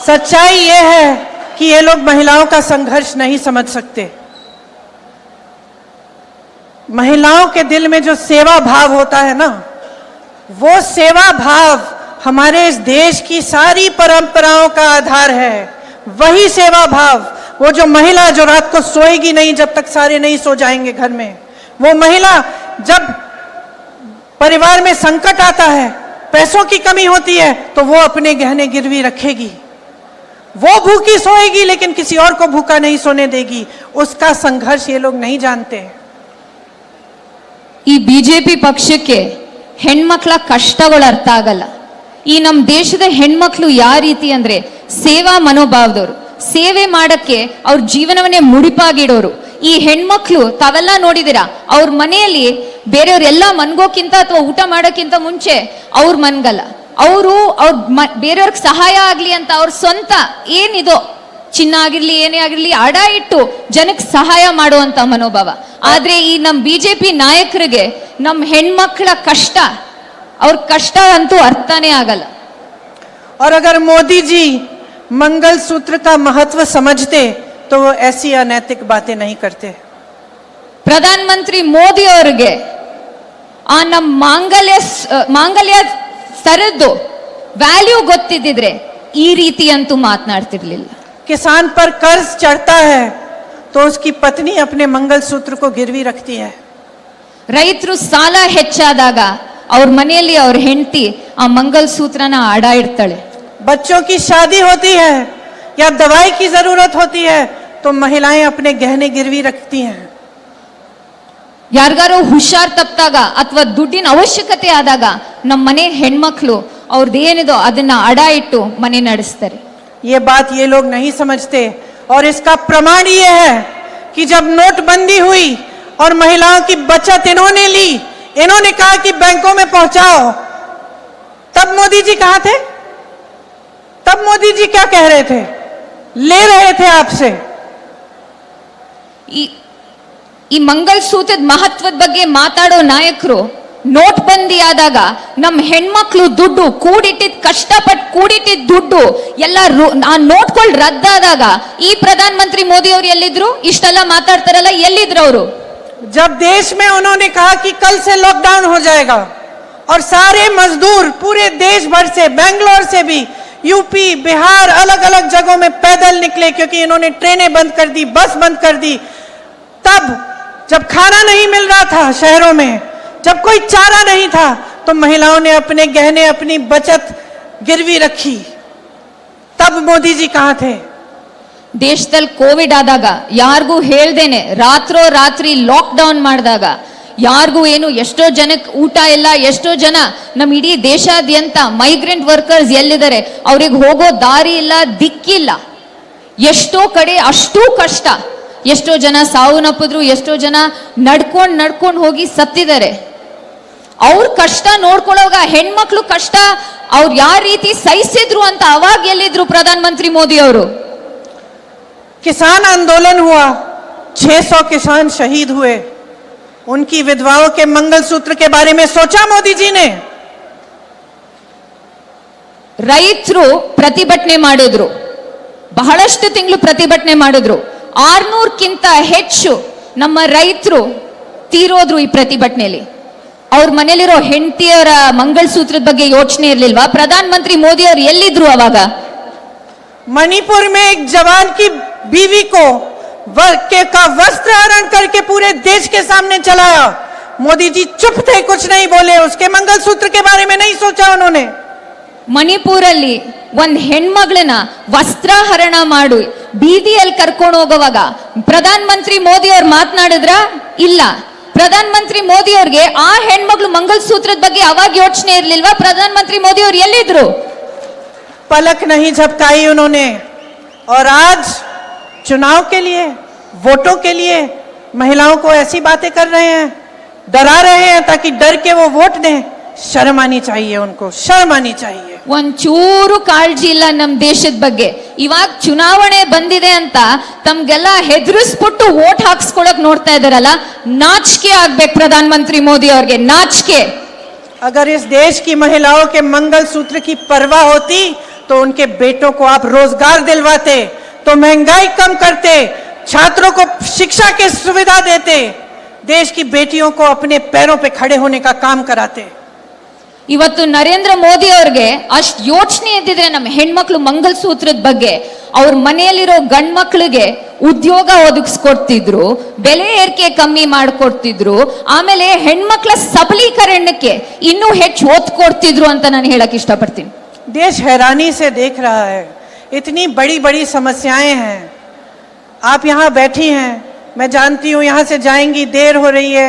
सच्चाई ये है कि ये लोग महिलाओं का संघर्ष नहीं समझ सकते। महिलाओं के दिल में जो सेवा भाव होता है ना, वो सेवा भाव हमारे इस देश की सारी परंपराओं का आधार है। वही सेवा भाव, वो जो महिला जो रात को सोएगी नहीं जब तक सारे नहीं सो जाएंगे घर में, वो महिला जब परिवार में संकट आता है, पैसों की कमी होती है, तो वो अपने गहने गिरवी रखेगी। वो भूखी सोएगी लेकिन किसी और को भूखा नहीं सोने देगी। उसका संघर्ष ये लोग नहीं जानते। ಈ ಬಿಜೆಪಿ ಪಕ್ಷಕ್ಕೆ ಹೆಣ್ಮಕ್ಳ ಕಷ್ಟಗಳು ಅರ್ಥ ಆಗಲ್ಲ। ಈ ನಮ್ಮ ದೇಶದ ಹೆಣ್ಮಕ್ಳು ಯಾವ ರೀತಿ ಅಂದ್ರೆ ಸೇವಾ ಮನೋಭಾವದವರು, ಸೇವೆ ಮಾಡಕ್ಕೆ ಅವ್ರ ಜೀವನವನ್ನೇ ಮುಡಿಪಾಗಿಡೋರು। ಈ ಹೆಣ್ಮಕ್ಳು ತಾವೆಲ್ಲ ನೋಡಿದಿರಾ, ಅವ್ರ ಮನೆಯಲ್ಲಿ ಬೇರೆಯವ್ರೆಲ್ಲ ಮನ್ಗೋಕ್ಕಿಂತ ಅಥವಾ ಊಟ ಮಾಡೋಕ್ಕಿಂತ ಮುಂಚೆ ಅವ್ರ ಮನ್ಗಲ್ಲ, ಅವರು ಬೇರೆಯವ್ರಿಗೆ ಸಹಾಯ ಆಗ್ಲಿ ಅಂತ ಅವ್ರ ಸ್ವಂತ ಏನಿದೋ ಚಿನ್ನ ಆಗಿರ್ಲಿ ಏನೇ ಆಗಿರ್ಲಿ ಅಡ ಇಟ್ಟು ಜನಕ್ಕೆ ಸಹಾಯ ಮಾಡುವಂತ ಮನೋಭಾವ। ಆದ್ರೆ ಈ ನಮ್ ಬಿಜೆಪಿ ನಾಯಕರಿಗೆ ನಮ್ ಹೆಣ್ಮಕ್ಳ ಕಷ್ಟ, ಅವ್ರ ಕಷ್ಟ ಅಂತೂ ಅರ್ಥನೇ ಆಗಲ್ಲ। और अगर मोदी जी मंगल सूत्र का महत्व समझते तो वो ऐसी अनैतिक बातें नहीं करते। ಪ್ರಧಾನ ಮಂತ್ರಿ ಮೋದಿ ಅವರಿಗೆ ಆ ನಮ್ ಮಾಂಗಲ್ಯ ಸರದ್ದು ವ್ಯಾಲ್ಯೂ ಗೊತ್ತಿದ್ದಿದ್ರೆ ಈ ರೀತಿ ಅಂತೂ ಮಾತನಾಡ್ತಿರ್ಲಿಲ್ಲ। किसान पर कर्ज चढ़ता है तो उसकी पत्नी अपने मंगल सूत्र को गिरवी रखती है। ರೈತರು ಸಾಲ ಹೆಚ್ಚಾದಾಗ ಅವ್ರ ಮನೆಯಲ್ಲಿ ಅವ್ರ ಹೆಂಡತಿ ಆ ಮಂಗಲ್ ಸೂತ್ರನ ಅಡ ಇಡ್ತಾಳೆ। बच्चों की शादी होती है या दवाई की जरूरत होती है तो महिलाएं अपने गहने गिरवी रखती हैं। ಯಾರಿಗಾರು ಹುಷಾರ್ ತಪ್ಪಿದಾಗ ಅಥವಾ ದುಡ್ಡಿನ ಅವಶ್ಯಕತೆ ಆದಾಗ ನಮ್ಮ ಮನೆ ಹೆಣ್ಮಕ್ಳು ಅವ್ರದ್ದೇನಿದೋ ಅದನ್ನ ಅಡ ಇಟ್ಟು ಮನೆ ನಡೆಸ್ತಾರೆ। ये बात ये लोग नहीं समझते। और इसका प्रमाण ये है कि जब नोटबंदी हुई और महिलाओं की बचत इन्होंने ली, इन्होंने कहा कि बैंकों में पहुंचाओ, तब मोदी जी कहां थे? तब मोदी जी क्या कह रहे थे? ले रहे थे आपसे। ಈ ಮಂಗಲ್ ಸೂತ್ರದ ಮಹತ್ವದ ಬಗ್ಗೆ ಮಾತಾಡೋ ನಾಯಕರು ನೋಟ್ ಬಂದಿ ಆದಾಗ ನಮ್ಮ ಹೆಣ್ಮಕ್ಳು ದುಡ್ಡು ಕೂಡಿಟ್ಟಿದ್ ಕಷ್ಟಪಟ್ಟು ಕೂಡಿಟ್ಟಿದ್ ದುಡ್ಡು ಎಲ್ಲ ಆ ನೋಟ್ಗಳು ರದ್ದಾದಾಗ ಈ ಪ್ರಧಾನ ಮಂತ್ರಿ ಮೋದಿ ಅವರು ಎಲ್ಲಿದ್ರು? ಇಷ್ಟೆಲ್ಲ ಮಾತಾಡ್ತಾರಲ್ಲ, ಎಲ್ಲಿದ್ರು ಅವರು? जब देश में उन्होंने कहा कि कल से लॉकडाउन हो जाएगा और सारे मजदूर पूरे देश भर से, बेंगलोर से भी, यूपी, बिहार, अलग अलग जगहों में पैदल निकले क्योंकि इन्होंने ट्रेनें बंद कर दी, बस बंद कर दी। तब जब खाना नहीं मिल रहा था शहरों में, जब कोई चारा नहीं था, तो महिलाओं ने अपने गहने, अपनी बचत गिरवी रखी। तब मोदी जी कहां थे? ದೇಶದಲ್ಲಿ ಕೋವಿಡ್ ಆದಾಗ ಯಾರಿಗೂ ಹೇಳ್ದೇನೆ ರಾತ್ರಿ ಲಾಕ್ಡೌನ್ ಮಾಡಿದಾಗ ಯಾರಿಗೂ ಏನು, ಎಷ್ಟೋ ಜನಕ್ಕೆ ಊಟ ಇಲ್ಲ, ಎಷ್ಟೋ ಜನ ನಮ್ಮ ಇಡೀ ದೇಶಾದ್ಯಂತ ಮೈಗ್ರೆಂಟ್ ವರ್ಕರ್ಸ್ ಎಲ್ಲಿದ್ದಾರೆ ಅವ್ರಿಗೆ ಹೋಗೋ ದಾರಿ ಇಲ್ಲ, ದಿಕ್ಕಿಲ್ಲ, ಎಷ್ಟೋ ಕಡೆ ಅಷ್ಟೂ ಕಷ್ಟ, ಎಷ್ಟೋ ಜನ ಸಾವನ್ನಪ್ಪಿದ್ರು, ಎಷ್ಟೋ ಜನ ನಡ್ಕೊಂಡು ಹೋಗಿ ಸತ್ತಿದ್ದಾರೆ। ಅವ್ರ ಕಷ್ಟ ನೋಡ್ಕೊಳ್ಳೋವಾಗ ಹೆಣ್ಮಕ್ಳು ಕಷ್ಟ ಅವ್ರು ಯಾವ ರೀತಿ ಸಹಿಸಿದ್ರು ಅಂತ ಅವಾಗ ಎಲ್ಲಿದ್ರು ಪ್ರಧಾನ ಮಂತ್ರಿ ಮೋದಿ ಅವರು? किसान आंदोलन हुआ, 600 किसान शहीद हुए, उनकी विधवाओं के मंगलसूत्र के बारे में सोचा मोदी जी ने? ರೈತರು ಪ್ರತಿಭಟನೆ ಮಾಡಿದ್ರು, ಬಹಳಷ್ಟು ತಿಂಗಳು ಪ್ರತಿಭಟನೆ ಮಾಡಿದ್ರು, 600ಕ್ಕಿಂತ ಹೆಚ್ಚು ನಮ್ಮ ರೈತರು ತೀರೋದ್ರು ಈ ಪ್ರತಿಭಟನೆಯಲ್ಲಿ। ಅವ್ರ ಮನೇಲಿರೋ ಹೆಂಡತಿಯರ ಮಂಗಲಸೂತ್ರದ ಬಗ್ಗೆ ಯೋಚನೆ ಇರ್ಲಿಲ್ವಾ? ಪ್ರಧಾನ ಮಂತ್ರಿ ಮೋದಿ ಅವರು ಎಲ್ಲಿದ್ರು ಅವಾಗ? मणिपुर में एक जवान की बीवी को का वस्त्र हरण करके पूरे देश के सामने चलाया। मोदी जी चुप थे, कुछ नहीं बोले, उसके मंगलसूत्र के बारे में नहीं सोचा उन्होंने। ಮಣಿಪುರಲ್ಲಿ ಒಂದ್ ಹೆಣ್ಮಗಳನ್ನ ವಸ್ತ್ರಹರಣ ಮಾಡಿ ಬೀದಿಯಲ್ಲಿ ಕರ್ಕೊಂಡು ಹೋಗುವಾಗ ಪ್ರಧಾನ ಮಂತ್ರಿ ಮೋದಿ ಅವ್ರು ಮಾತನಾಡಿದ್ರ? ಇಲ್ಲ। ಪ್ರಧಾನ ಮಂತ್ರಿ ಮೋದಿ ಅವ್ರಿಗೆ ಆ ಹೆಣ್ಮಗಳು ಮಂಗಲಸೂತ್ರದ ಬಗ್ಗೆ ಅವಾಗ ಯೋಚನೆ ಇರ್ಲಿಲ್ವಾ? ಪ್ರಧಾನ ಮಂತ್ರಿ ಮೋದಿ ಅವ್ರು ಎಲ್ಲಿದ್ರು? पलक नहीं झपकाई उन्होंने। और आज चुनाव के लिए, वोटों के लिए महिलाओं को ऐसी बातें कर रहे हैं, डरा रहे हैं ताकि डर के वो वोट दें। शर्म आनी चाहिए उनको, शर्म आनी चाहिए। ಒಂಚೂರು ಕಾಳಜಿ ಇಲ್ಲ ನಮ್ಮ ದೇಶದ ಬಗ್ಗೆ। ಇವಾಗ ಚುನಾವಣೆ ಬಂದಿದೆ ಅಂತ ತಮ್ಗೆಲ್ಲ ಹೆದರಿಸ್ಬಿಟ್ಟು ವೋಟ್ ಹಾಕ್ಸ್ಕೊಳಕ್ ನೋಡ್ತಾ ಇದಾರಲ್ಲ, ನಾಚಿಕೆ ಆಗ್ಬೇಕು ಪ್ರಧಾನ ಮಂತ್ರಿ ಮೋದಿ ಅವ್ರಿಗೆ, ನಾಚಿಕೆ। अगर इस देश की महिलाओं के मंगलसूत्र की परवाह होती तो उनके बेटों को आप रोजगार दिलवाते, तो महंगाई कम करते, छात्रों को शिक्षा की सुविधा देते, देश की बेटियों को अपने पैरों पे खड़े होने का काम कराते। ಇವತ್ತು ನರೇಂದ್ರ ಮೋದಿ ಅವ್ರಿಗೆ ಅಷ್ಟ್ ಯೋಚನೆ ಇದ್ದಿದ್ರೆ ನಮ್ಮ ಹೆಣ್ಮಕ್ಳು ಮಂಗಲಸೂತ್ರದ ಬಗ್ಗೆ, ಅವ್ರ ಮನೆಯಲ್ಲಿರೋ ಗಂಡ್ ಮಕ್ಳಿಗೆ ಉದ್ಯೋಗ ಒದಗಿಸ್ಕೊಡ್ತಿದ್ರು, ಬೆಲೆ ಏರಿಕೆ ಕಮ್ಮಿ ಮಾಡ್ಕೊಡ್ತಿದ್ರು, ಆಮೇಲೆ ಹೆಣ್ಮಕ್ಳ ಸಬಲೀಕರಣಕ್ಕೆ ಇನ್ನೂ ಹೆಚ್ಚು ಒತ್ತು ಕೊಡ್ತಿದ್ರು ಅಂತ ನಾನು ಹೇಳಕ್ ಇಷ್ಟಪಡ್ತೀನಿ. देश हैरानी से देख रहा है, इतनी बड़ी बड़ी समस्याएं हैं। आप यहाँ बैठी हैं, मैं जानती हूँ यहाँ से जाएंगी, देर हो रही है,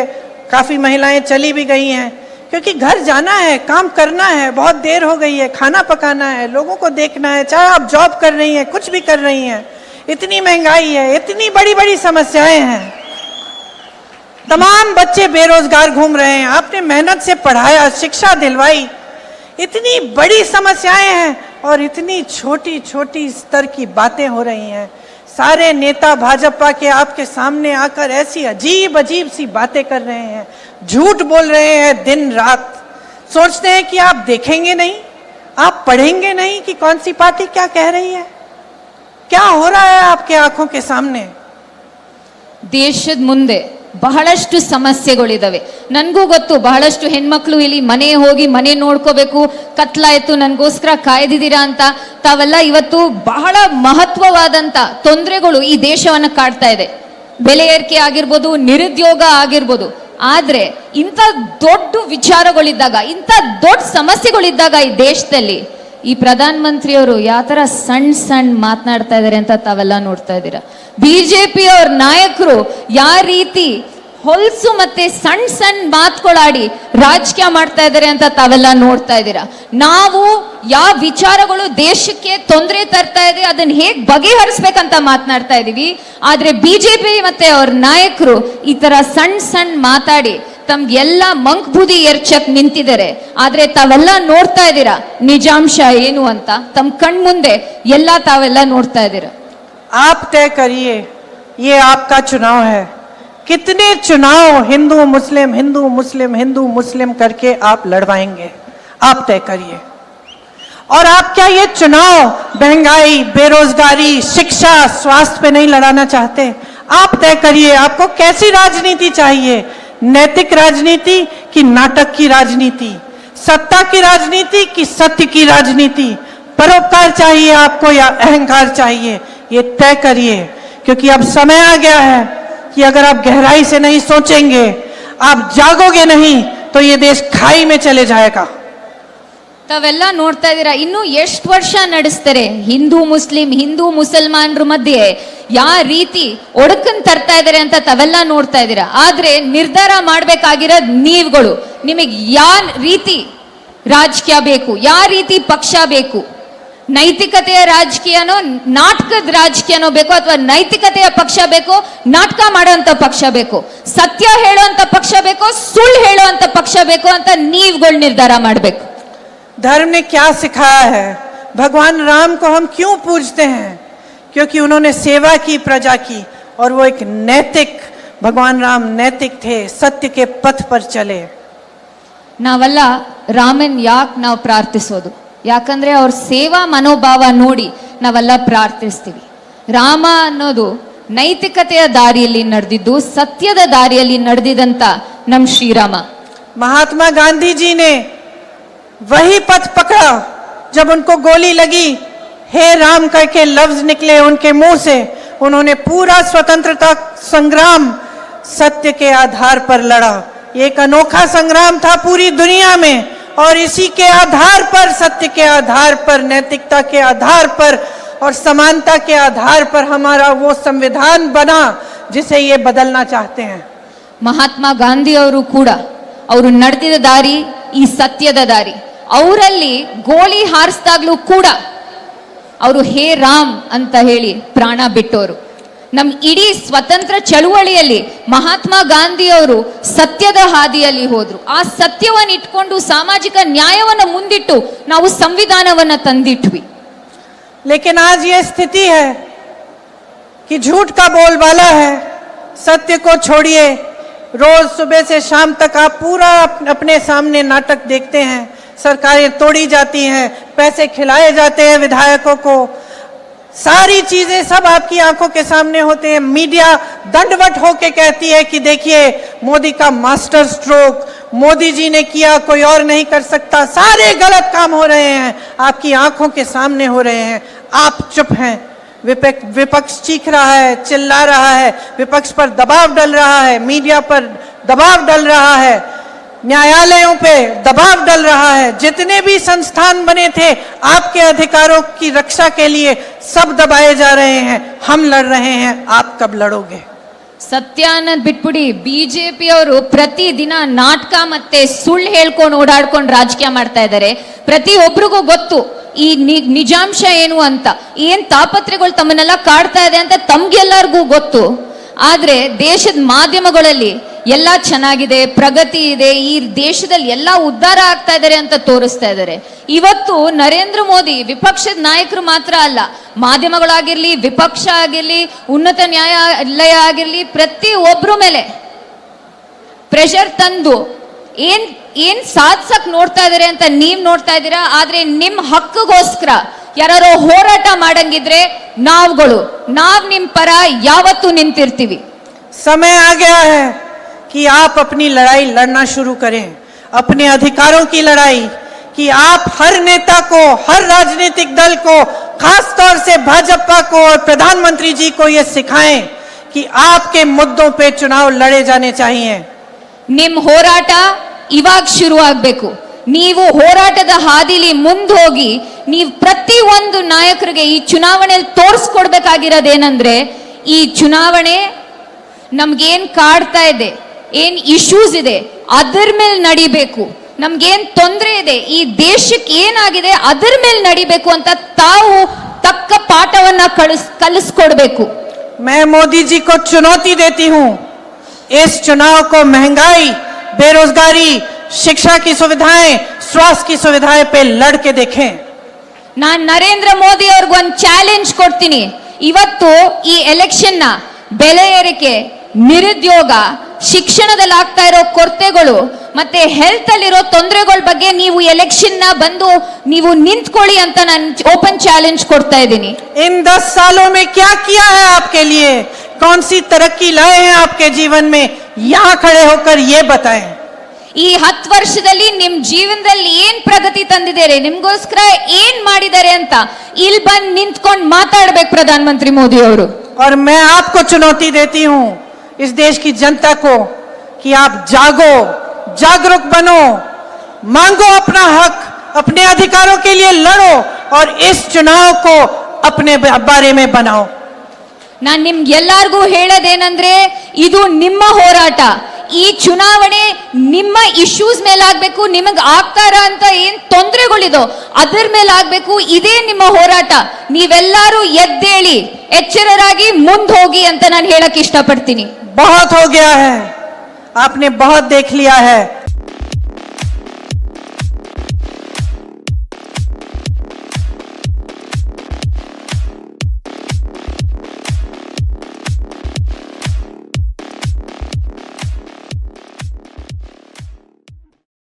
काफी महिलाएं चली भी गई हैं, क्योंकि घर जाना है, काम करना है, बहुत देर हो गई है, खाना पकाना है, लोगों को देखना है, चाहे आप जॉब कर रही हैं, कुछ भी कर रही हैं। इतनी महंगाई है, इतनी बड़ी बड़ी समस्याएं हैं, तमाम बच्चे बेरोजगार घूम रहे हैं, आपने मेहनत से पढ़ाया, शिक्षा दिलवाई, इतनी बड़ी समस्याएं हैं और इतनी छोटी छोटी स्तर की बातें हो रही हैं। सारे नेता भाजपा के आपके सामने आकर ऐसी अजीब अजीब सी बातें कर रहे हैं, झूठ बोल रहे हैं दिन रात, सोचते हैं कि आप देखेंगे नहीं, आप पढ़ेंगे नहीं कि कौन सी पार्टी क्या कह रही है। क्या हो रहा है आपके आंखों के सामने? ದೇಶದ ಮುಂದೆ ಬಹಳಷ್ಟು ಸಮಸ್ಯೆಗಳಿದಾವೆ. ನನಗೂ ಗೊತ್ತು, ಬಹಳಷ್ಟು ಹೆಣ್ಮಕ್ಳು ಇಲ್ಲಿ ಮನೆ ಹೋಗಿ ಮನೆ ನೋಡ್ಕೋಬೇಕು, ಕತ್ಲಾಯ್ತು ನನಗೋಸ್ಕರ ಕಾಯ್ದಿದ್ದೀರಾ ಅಂತ. ತಾವೆಲ್ಲ ಇವತ್ತು ಬಹಳ ಮಹತ್ವವಾದಂತ ತೊಂದರೆಗಳು ಈ ದೇಶವನ್ನ ಕಾಡ್ತಾ ಇದೆ. ಬೆಲೆ ಏರಿಕೆ ಆಗಿರ್ಬೋದು, ನಿರುದ್ಯೋಗ ಆಗಿರ್ಬೋದು. ಆದ್ರೆ ಇಂಥ ದೊಡ್ಡ ವಿಚಾರಗಳಿದ್ದಾಗ, ಇಂಥ ದೊಡ್ಡ ಸಮಸ್ಯೆಗಳಿದ್ದಾಗ ಈ ದೇಶದಲ್ಲಿ ಈ ಪ್ರಧಾನ ಮಂತ್ರಿಯವರು ಯಾವ ತರ ಸಣ್ಣ ಸಣ್ಣ ಮಾತನಾಡ್ತಾ ಇದಾರೆ ಅಂತ ತಾವೆಲ್ಲ ನೋಡ್ತಾ ಇದ್ದೀರಾ. ಬಿಜೆಪಿ ಅವ್ರ ನಾಯಕರು ಯಾವ ರೀತಿ ಹೊಲ್ಸು ಮತ್ತೆ ಸಣ್ಣ ಸಣ್ಣ ಮಾತುಗಳಾಡಿ ರಾಜಕೀಯ ಮಾಡ್ತಾ ಇದ್ದಾರೆ ಅಂತ ತಾವೆಲ್ಲ ನೋಡ್ತಾ ಇದ್ದೀರಾ. ನಾವು ಯಾವ ವಿಚಾರಗಳು ದೇಶಕ್ಕೆ ತೊಂದರೆ ತರ್ತಾ ಇದೆ ಅದನ್ನ ಹೇಗ್ ಬಗೆಹರಿಸ್ಬೇಕಂತ ಮಾತನಾಡ್ತಾ ಇದೀವಿ. ಆದ್ರೆ ಬಿಜೆಪಿ ಮತ್ತೆ ಅವ್ರ ನಾಯಕರು ಈ ತರ ಸಣ್ಣ ಸಣ್ಣ ಮಾತಾಡಿ ತಮ್ಗೆಲ್ಲ ಮಂಕ್ ಬುದ್ಧಿ ಎರ್ಚಕ್ ನಿಂತಿದ್ದಾರೆ. ಆದ್ರೆ ತಾವೆಲ್ಲ ನೋಡ್ತಾ ಇದ್ದೀರಾ ನಿಜಾಂಶ ಏನು ಅಂತ, ತಮ್ಮ ಕಣ್ ಮುಂದೆ ಎಲ್ಲ ತಾವೆಲ್ಲ ನೋಡ್ತಾ ಇದ್ದೀರಾ. आप तय करिए, ये आपका चुनाव है, कितने चुनाव हिंदू मुस्लिम हिंदू मुस्लिम हिंदू मुस्लिम करके आप लड़वाएंगे, आप तय करिए। और आप क्या ये चुनाव महंगाई, बेरोजगारी, शिक्षा, स्वास्थ्य पे नहीं लड़ाना चाहते? आप तय करिए, आपको कैसी राजनीति चाहिए? नैतिक राजनीति कि नाटक की राजनीति? सत्ता की राजनीति कि सत्य की राजनीति? परोपकार चाहिए आपको या अहंकार चाहिए? ये तय करिए, क्योंकि अब समय आ गया है कि अगर आप गहराई से नहीं सोचेंगे, आप जागोगे नहीं, तो ये देश खाई में चले जाएगा। ತಾವೆಲ್ಲ ನೋಡ್ತಾ ಇದ್ದೀರಾ, ಇನ್ನು ಎಷ್ಟು ವರ್ಷ ನಡೆಸ್ತಾರೆ ಹಿಂದೂ ಮುಸಲ್ಮಾನರ ಮಧ್ಯೆ ಯಾವ ರೀತಿ ಒಡಕನ್ ತರ್ತಾ ಇದಾರೆ ಅಂತ ತಾವೆಲ್ಲ ನೋಡ್ತಾ ಇದ್ದೀರಾ. ಆದ್ರೆ ನಿರ್ಧಾರ ಮಾಡ್ಬೇಕಾಗಿರೋದು ನೀವುಗಳು. ನಿಮಗೆ ಯಾವ ರೀತಿ ರಾಜಕೀಯ ಬೇಕು, ಯಾವ ರೀತಿ ಪಕ್ಷ ಬೇಕು, ನೈತಿಕತೆಯ ರಾಜಕೀಯನೋ ನಾಟಕದ ರಾಜಕೀಯನೋ ಬೇಕು, ಅಥವಾ ನೈತಿಕತೆಯ ಪಕ್ಷ ಬೇಕು, ನಾಟಕ ಮಾಡುವಂತ ಪಕ್ಷ ಬೇಕು, ಸತ್ಯ ಹೇಳುವಂತ ಪಕ್ಷ ಬೇಕು, ಸುಳ್ಳು ಹೇಳುವಂತ ಪಕ್ಷ ಬೇಕು ಅಂತ ನೀವುಗಳು ನಿರ್ಧಾರ ಮಾಡ್ಬೇಕು. धर्म ने क्या सिखाया है? भगवान राम को हम क्यों पूजते हैं? क्योंकि उन्होंने सेवा की प्रजा की, और वो एक नैतिक, भगवान राम नैतिक थे, सत्य के पथ पर चले। ನಾವೆಲ್ಲ ರಾಮನ್ ಯಾಕೆ ನಾವು ಪ್ರಾರ್ಥಿಸೋದು? ಯಾಕಂದ್ರೆ ಅವ್ರ ಸೇವಾ ಮನೋಭಾವ ನೋಡಿ ನಾವೆಲ್ಲ ಪ್ರಾರ್ಥಿಸ್ತೀವಿ. ರಾಮ ಅನ್ನೋದು ನೈತಿಕತೆಯ ದಾರಿಯಲ್ಲಿ ನಡೆದಿದ್ದು, ಸತ್ಯದ ದಾರಿಯಲ್ಲಿ ನಡೆದಿದಂತ ನಮ್ ಶ್ರೀರಾಮ. महात्मा गांधी जी ने वही पथ पकड़ा जब उनको गोली लगी, हे राम करके लफ्ज निकले उनके मुंह से। उन्होंने पूरा स्वतंत्रता संग्राम सत्य के आधार पर लड़ा। एक अनोखा संग्राम था पूरी दुनिया में, और इसी के आधार पर, सत्य के आधार पर, नैतिकता के आधार पर और समानता के आधार पर हमारा वो संविधान बना जिसे ये बदलना चाहते हैं। ಮಹಾತ್ಮ ಗಾಂಧಿ ಅವರು ಕೂಡ ಅವರು ನಡೆದಿದ್ದ ದಾರಿ ಈ ಸತ್ಯದ ದಾರಿ. ಅವರಲ್ಲಿ ಗೋಲಿ ಹಾರಿಸಿದಾಗ್ಲೂ ಕೂಡ ಅವರು ಹೇ ರಾಮ್ ಅಂತ ಹೇಳಿ ಪ್ರಾಣ ಬಿಟ್ಟವರು. ನಮ್ ಇಡೀ ಸ್ವತಂತ್ರ ಚಳುವಳಿಯಲ್ಲಿ ಮಹಾತ್ಮ ಗಾಂಧಿ ಅವರು ಸತ್ಯದ ಹಾದಿಯಲ್ಲಿ ಹೋದ್ರು. ಆ ಸತ್ಯವನ್ನು ಇಟ್ಕೊಂಡು ಸಾಮಾಜಿಕ ನ್ಯಾಯವನ್ನು ಮುಂದಿಟ್ಟು ನಾವು ಸಂವಿಧಾನವನ್ನ ತಂದಿಟ್ವಿ. लेकिन आज ये स्थिति है कि झूठ का बोलबाला है, सत्य को छोड़िए। रोज सुबह से शाम तक आप पूरा अपने सामने नाटक देखते हैं, सरकारें तोड़ी जाती हैं, पैसे खिलाए जाते हैं विधायकों को, सारी चीजें सब आपकी आंखों के सामने होते हैं। मीडिया दंडवत होके कहती है कि देखिए मोदी का मास्टर स्ट्रोक, मोदी जी ने किया, कोई और नहीं कर सकता, सारे गलत काम हो रहे हैं, आपकी आंखों के सामने हो रहे हैं, आप चुप हैं। विपक्ष चीख रहा है, चिल्ला रहा है, विपक्ष पर दबाव डल रहा है, मीडिया पर दबाव डल रहा है, न्यायालयों पे दबाव डल रहा है। जितने भी संस्थान बने थे आपके अधिकारों की रक्षा के लिए, सब दबाए जा रहे हैं। हम लड़ रहे हैं, आप कब लड़ोगे? ಸತ್ಯ ಅನ್ನೋದ್ ಬಿಟ್ಬಿಡಿ, ಬಿಜೆಪಿ ಅವರು ಪ್ರತಿ ದಿನ ನಾಟಕ ಮತ್ತೆ ಸುಳ್ಳು ಹೇಳ್ಕೊಂಡು ಓಡಾಡ್ಕೊಂಡು ರಾಜಕೀಯ ಮಾಡ್ತಾ ಇದ್ದಾರೆ. ಪ್ರತಿಯೊಬ್ಬರಿಗೂ ಗೊತ್ತು ಈ ನಿಜಾಂಶ ಏನು ಅಂತ, ಏನ್ ತಾಪತ್ರೆಗಳು ತಮ್ಮನ್ನೆಲ್ಲ ಕಾಡ್ತಾ ಇದೆ ಅಂತ ತಮ್ಗೆಲ್ಲರಿಗೂ ಗೊತ್ತು. ಆದ್ರೆ ದೇಶದ ಮಾಧ್ಯಮಗಳಲ್ಲಿ ಎಲ್ಲ ಚೆನ್ನಾಗಿದೆ, ಪ್ರಗತಿ ಇದೆ, ಈ ದೇಶದಲ್ಲಿ ಎಲ್ಲ ಉದ್ಧಾರ ಆಗ್ತಾ ಇದ್ದಾರೆ ಅಂತ ತೋರಿಸ್ತಾ ಇದ್ದಾರೆ. ಇವತ್ತು ನರೇಂದ್ರ ಮೋದಿ ವಿಪಕ್ಷದ ನಾಯಕರು ಮಾತ್ರ ಅಲ್ಲ, ಮಾಧ್ಯಮಗಳಾಗಿರ್ಲಿ, ವಿಪಕ್ಷ ಆಗಿರ್ಲಿ, ಉನ್ನತ ನ್ಯಾಯಾಲಯ ಆಗಿರ್ಲಿ, ಪ್ರತಿ ಒಬ್ರ ಮೇಲೆ ಪ್ರೆಷರ್ ತಂದು ಏನ್ ಸಾಧಿಸಕ್ ನೋಡ್ತಾ ಇದಾರೆ ಅಂತ ನೀವ್ ನೋಡ್ತಾ ಇದ್ದೀರಾ. ಆದ್ರೆ ನಿಮ್ ಹಕ್ಕಗೋಸ್ಕರ ಯಾರೋ ಹೋರಾಟ ಮಾಡಂಗಿದ್ರೆ ನಾವ್ ನಿಮ್ ಪರ ಯಾವತ್ತೂ ನಿಂತಿರ್ತೀವಿ. समय आ गया है कि आप अपनी लड़ाई लड़ना शुरू करें, अपने अधिकारों की लड़ाई, कि आप हर नेता को, हर राजनीतिक दल को, खास तौर से भाजपा को और प्रधानमंत्री जी को यह सिखाएं कि आपके मुद्दों पे चुनाव लड़े जाने चाहिए. ನಿಮ್ ಹೋರಾಟ ಇವಾಗ ಶುರು ಆಗ್ಬೇಕು. ನೀವು ಹೋರಾಟದ ಹಾದಿಲಿ ಮುಂದೆ ಹೋಗಿ ನೀವು ಪ್ರತಿ ಒಂದು ನಾಯಕರಿಗೆ ಈ ಚುನಾವಣೆಯಲ್ಲಿ ತೋರಿಸ್ಕೊಡ್ಬೇಕಾಗಿರೋದೇನಂದ್ರೆ, ಈ ಚುನಾವಣೆ ನಮ್ಗೇನ್ ಕಾಡ್ತಾ ಇದೆ, ಏನ್ ಇಶ್ಯೂಸ್ ಇದೆ ಅದರ ಮೇಲೆ ನಡಿಬೇಕು, ನಮ್ಗೇನ್ ತೊಂದರೆ ಇದೆ, ಈ ದೇಶಕ್ಕೆ ಏನಾಗಿದೆ ಅದರ ಮೇಲೆ ನಡಿಬೇಕು ಅಂತ ತಾವು ತಕ್ಕ ಪಾಠವನ್ನ ಕಲಿಸ್ಕೊಡ್ಬೇಕು. मैं मोदी जी को चुनौती देती हूं, इस चुनाव को महंगाई, बेरोजगारी, शिक्षा की सुविधाएं, स्वास्थ्य की सुविधाएं पे लड़ के देखें. ನಾನ್ ನರೇಂದ್ರ ಮೋದಿ ಅವ್ರಿಗೆ ಒಂದು ಚಾಲೆಂಜ್ ಕೊಡ್ತೀನಿ. ಇವತ್ತು ಈ ಎಲೆಕ್ಷನ್ ನ ಬೆಲೆ ಏರಿಕೆ, ನಿರುದ್ಯೋಗ, ಶಿಕ್ಷಣದಲ್ಲಿ ಆಗ್ತಾ ಇರೋ ಕೊರತೆಗಳು ಮತ್ತೆ ಹೆಲ್ತ್ ಅಲ್ಲಿರೋ ತೊಂದರೆಗಳ ಬಗ್ಗೆ ನೀವು ಎಲೆಕ್ಷನ್ ನ ಬಂದು ನೀವು ನಿಂತ್ಕೊಳ್ಳಿ ಅಂತ ನಾನು ಓಪನ್ ಚಾಲೆಂಜ್ ಕೊಡ್ತಾ ಇದ್ದೀನಿ. इन 10 सालों में क्या किया है आपके लिए, कौन सी तरक्की लाए हैं आपके जीवन में, यहाँ खड़े होकर ये बताएं. ಈ 10 ವರ್ಷದಲ್ಲಿ ನಿಮ್ ಜೀವನದಲ್ಲಿ ಏನ್ ಪ್ರಗತಿ ತಂದಿದ್ದಾರೆ, ನಿಮ್ಗೋಸ್ಕರ ಏನ್ ಮಾಡಿದ್ದಾರೆ ಅಂತ ಇಲ್ಲಿ ಬಂದು ನಿಂತ್ಕೊಂಡು ಮಾತಾಡ್ಬೇಕು ಪ್ರಧಾನ ಮಂತ್ರಿ ಮೋದಿ ಅವರು. और मैं आपको चुनौती देती हूं, इस देश की जनता को, कि आप जागो, जागरूक बनो, मांगो अपना हक, अपने अधिकारों के लिए लड़ो और इस चुनाव को अपने बारे में बनाओ. ನಾನ್ ನಿಮ್ಗೆಲ್ಲರಿಗೂ ಹೇಳೋದೇನಂದ್ರೆ, ಇದು ನಿಮ್ಮ ಹೋರಾಟ. ಈ ಚುನಾವಣೆ ನಿಮ್ಮ ಇಶ್ಯೂಸ್ ಮೇಲೆ ಆಗ್ಬೇಕು, ನಿಮಗ್ ಆಗ್ತಾರ ಅಂತ ಏನ್ ತೊಂದರೆಗಳಿದೋ ಅದರ ಮೇಲೆ ಆಗ್ಬೇಕು. ಇದೇ ನಿಮ್ಮ ಹೋರಾಟ. ನೀವೆಲ್ಲರೂ ಎದ್ದೇಳಿ ಎಚ್ಚರರಾಗಿ ಮುಂದೆ ಹೋಗಿ ಅಂತ ನಾನು ಹೇಳಕ್ ಇಷ್ಟಪಡ್ತೀನಿ. बहुत हो गया है, आपने बहुत देख लिया है,